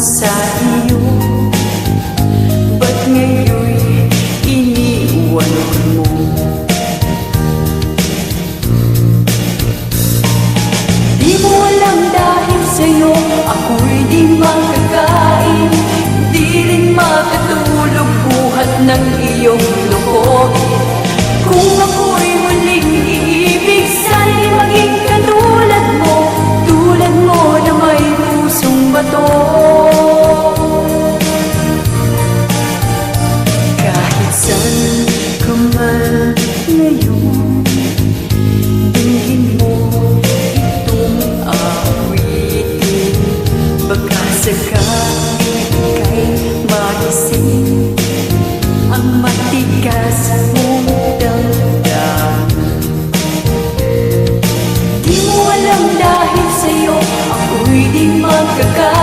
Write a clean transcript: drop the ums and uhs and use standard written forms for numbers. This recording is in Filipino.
sa iyo. Ba't ngayon'y iniwan mo? Di mo alam dahil sa'yo ako'y di makakain, di rin makatulog buhat ng iyong lokohin. Kung ako'y muling iibig, sana'y maging katulad mo, tulad mo na may pusong bato. Kahit saan ka man ngayon, dinggin mo itong awitin. Baka sakaling ika'y magising ang matigas mong damdamin. Di mo alam dahil sa'yo ako'y di magkakaroon.